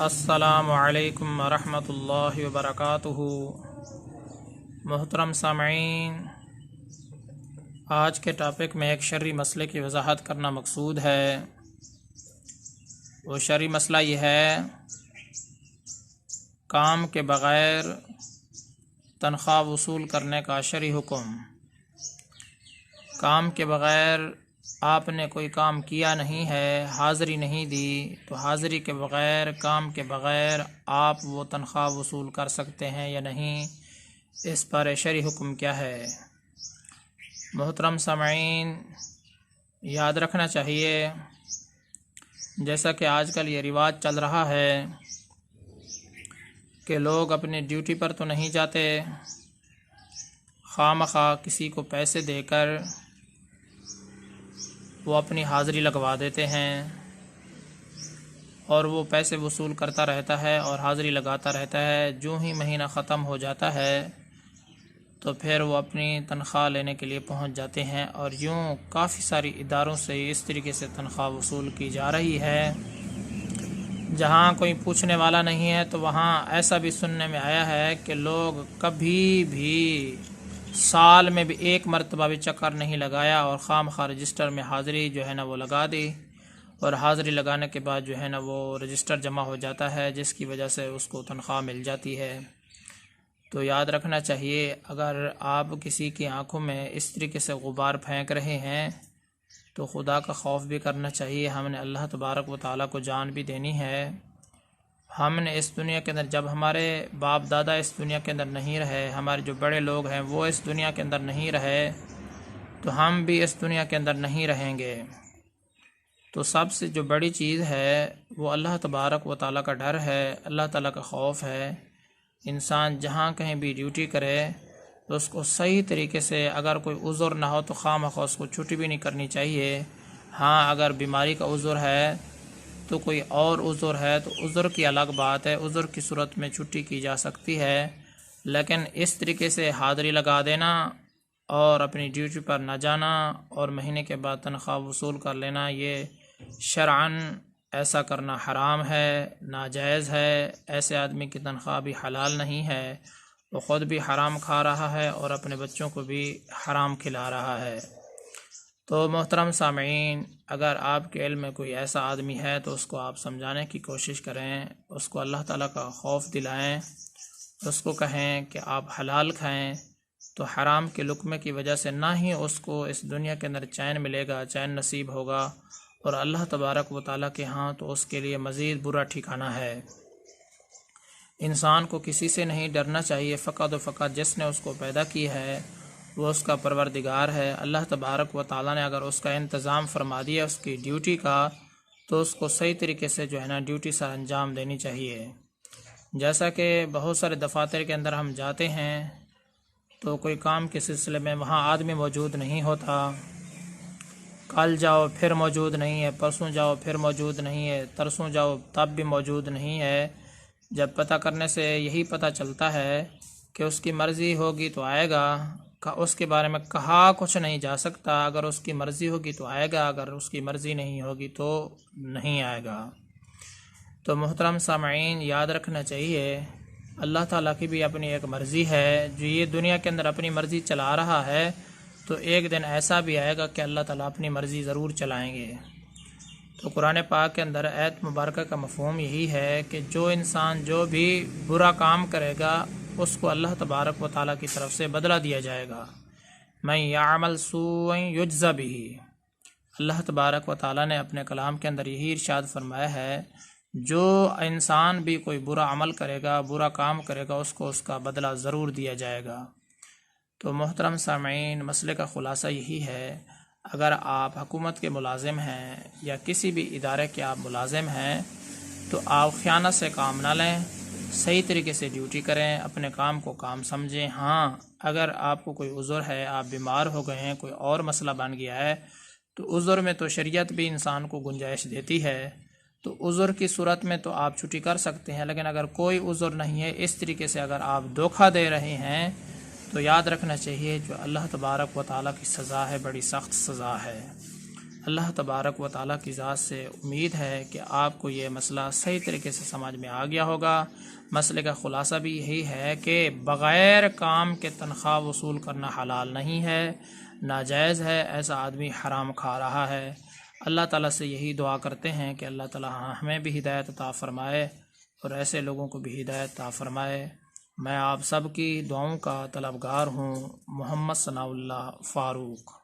السلام علیکم ورحمۃ اللہ وبرکاتہ۔ محترم سامعین، آج کے ٹاپک میں ایک شرعی مسئلے کی وضاحت کرنا مقصود ہے۔ وہ شرعی مسئلہ یہ ہے، کام کے بغیر تنخواہ وصول کرنے کا شرعی حکم۔ کام کے بغیر آپ نے کوئی کام کیا نہیں ہے، حاضری نہیں دی، تو حاضری کے بغیر، کام کے بغیر آپ وہ تنخواہ وصول کر سکتے ہیں یا نہیں، اس پر شرعی حکم کیا ہے؟ محترم سامعین، یاد رکھنا چاہیے، جیسا کہ آج کل یہ رواج چل رہا ہے کہ لوگ اپنی ڈیوٹی پر تو نہیں جاتے، خواہ مخواہ کسی کو پیسے دے کر وہ اپنی حاضری لگوا دیتے ہیں اور وہ پیسے وصول کرتا رہتا ہے اور حاضری لگاتا رہتا ہے۔ جو ہی مہینہ ختم ہو جاتا ہے تو پھر وہ اپنی تنخواہ لینے کے لیے پہنچ جاتے ہیں، اور یوں کافی ساری اداروں سے اس طریقے سے تنخواہ وصول کی جا رہی ہے۔ جہاں کوئی پوچھنے والا نہیں ہے تو وہاں ایسا بھی سننے میں آیا ہے کہ لوگ کبھی بھی سال میں بھی ایک مرتبہ بھی چکر نہیں لگایا اور خواہ مخواہ رجسٹر میں حاضری جو ہے نا وہ لگا دی، اور حاضری لگانے کے بعد جو ہے نا وہ رجسٹر جمع ہو جاتا ہے، جس کی وجہ سے اس کو تنخواہ مل جاتی ہے۔ تو یاد رکھنا چاہیے، اگر آپ کسی کی آنکھوں میں اس طریقے سے غبار پھینک رہے ہیں تو خدا کا خوف بھی کرنا چاہیے۔ ہم نے اللہ تبارک و تعالیٰ کو جان بھی دینی ہے۔ ہم نے اس دنیا کے اندر، جب ہمارے باپ دادا اس دنیا کے اندر نہیں رہے، ہمارے جو بڑے لوگ ہیں وہ اس دنیا کے اندر نہیں رہے، تو ہم بھی اس دنیا کے اندر نہیں رہیں گے۔ تو سب سے جو بڑی چیز ہے وہ اللہ تبارک و تعالیٰ کا ڈر ہے، اللہ تعالیٰ کا خوف ہے۔ انسان جہاں کہیں بھی ڈیوٹی کرے تو اس کو صحیح طریقے سے، اگر کوئی عذر نہ ہو تو خواہ مخواہ اس کو چھٹی بھی نہیں کرنی چاہیے۔ ہاں، اگر بیماری کا عذر ہے تو کوئی اور عذر ہے تو عذر کی الگ بات ہے، عذر کی صورت میں چھٹی کی جا سکتی ہے، لیکن اس طریقے سے حاضری لگا دینا اور اپنی ڈیوٹی پر نہ جانا اور مہینے کے بعد تنخواہ وصول کر لینا، یہ شرعاً ایسا کرنا حرام ہے، ناجائز ہے۔ ایسے آدمی کی تنخواہ بھی حلال نہیں ہے، وہ خود بھی حرام کھا رہا ہے اور اپنے بچوں کو بھی حرام کھلا رہا ہے۔ تو محترم سامعین، اگر آپ کے علم میں کوئی ایسا آدمی ہے تو اس کو آپ سمجھانے کی کوشش کریں، اس کو اللہ تعالیٰ کا خوف دلائیں، اس کو کہیں کہ آپ حلال کھائیں، تو حرام کے لقمے کی وجہ سے نہ ہی اس کو اس دنیا کے اندر چین ملے گا، چین نصیب ہوگا، اور اللہ تبارک و تعالیٰ کے ہاں تو اس کے لیے مزید برا ٹھکانہ ہے۔ انسان کو کسی سے نہیں ڈرنا چاہیے، فقط و فقط جس نے اس کو پیدا کی ہے وہ اس کا پروردگار ہے۔ اللہ تبارک و تعالیٰ نے اگر اس کا انتظام فرما دیا اس کی ڈیوٹی کا، تو اس کو صحیح طریقے سے جو ہے نا ڈیوٹی سر انجام دینی چاہیے۔ جیسا کہ بہت سارے دفاتر کے اندر ہم جاتے ہیں تو کوئی کام کے سلسلے میں وہاں آدمی موجود نہیں ہوتا، کل جاؤ پھر موجود نہیں ہے، پرسوں جاؤ پھر موجود نہیں ہے، ترسوں جاؤ تب بھی موجود نہیں ہے۔ جب پتہ کرنے سے یہی پتہ چلتا ہے کہ اس کی مرضی ہوگی تو آئے گا، اس کے بارے میں کہا کچھ نہیں جا سکتا، اگر اس کی مرضی ہوگی تو آئے گا، اگر اس کی مرضی نہیں ہوگی تو نہیں آئے گا۔ تو محترم سامعین، یاد رکھنا چاہیے، اللہ تعالیٰ کی بھی اپنی ایک مرضی ہے۔ جو یہ دنیا کے اندر اپنی مرضی چلا رہا ہے تو ایک دن ایسا بھی آئے گا کہ اللہ تعالیٰ اپنی مرضی ضرور چلائیں گے۔ تو قرآن پاک کے اندر آیت مبارکہ کا مفہوم یہی ہے کہ جو انسان جو بھی برا کام کرے گا اس کو اللہ تبارک و تعالیٰ کی طرف سے بدلہ دیا جائے گا۔ من یعمل سوءا یجز بہ۔ اللہ تبارک و تعالیٰ نے اپنے کلام کے اندر یہی ارشاد فرمایا ہے، جو انسان بھی کوئی برا عمل کرے گا، برا کام کرے گا، اس کو اس کا بدلہ ضرور دیا جائے گا۔ تو محترم سامعین، مسئلے کا خلاصہ یہی ہے، اگر آپ حکومت کے ملازم ہیں یا کسی بھی ادارے کے آپ ملازم ہیں تو آپ خیانت سے کام نہ لیں، صحیح طریقے سے ڈیوٹی کریں، اپنے کام کو کام سمجھیں۔ ہاں، اگر آپ کو کوئی عذر ہے، آپ بیمار ہو گئے ہیں، کوئی اور مسئلہ بن گیا ہے، تو عذر میں تو شریعت بھی انسان کو گنجائش دیتی ہے، تو عذر کی صورت میں تو آپ چھٹی کر سکتے ہیں، لیکن اگر کوئی عذر نہیں ہے، اس طریقے سے اگر آپ دھوکہ دے رہے ہیں تو یاد رکھنا چاہیے جو اللہ تبارک و تعالیٰ کی سزا ہے بڑی سخت سزا ہے۔ اللہ تبارک و تعالیٰ کی ذات سے امید ہے کہ آپ کو یہ مسئلہ صحیح طریقے سے سمجھ میں آ گیا ہوگا۔ مسئلے کا خلاصہ بھی یہی ہے کہ بغیر کام کے تنخواہ وصول کرنا حلال نہیں ہے، ناجائز ہے، ایسا آدمی حرام کھا رہا ہے۔ اللہ تعالیٰ سے یہی دعا کرتے ہیں کہ اللہ تعالیٰ ہمیں بھی ہدایت عطا فرمائے اور ایسے لوگوں کو بھی ہدایت عطا فرمائے۔ میں آپ سب کی دعاؤں کا طلبگار ہوں۔ محمد ثناء اللہ فاروق۔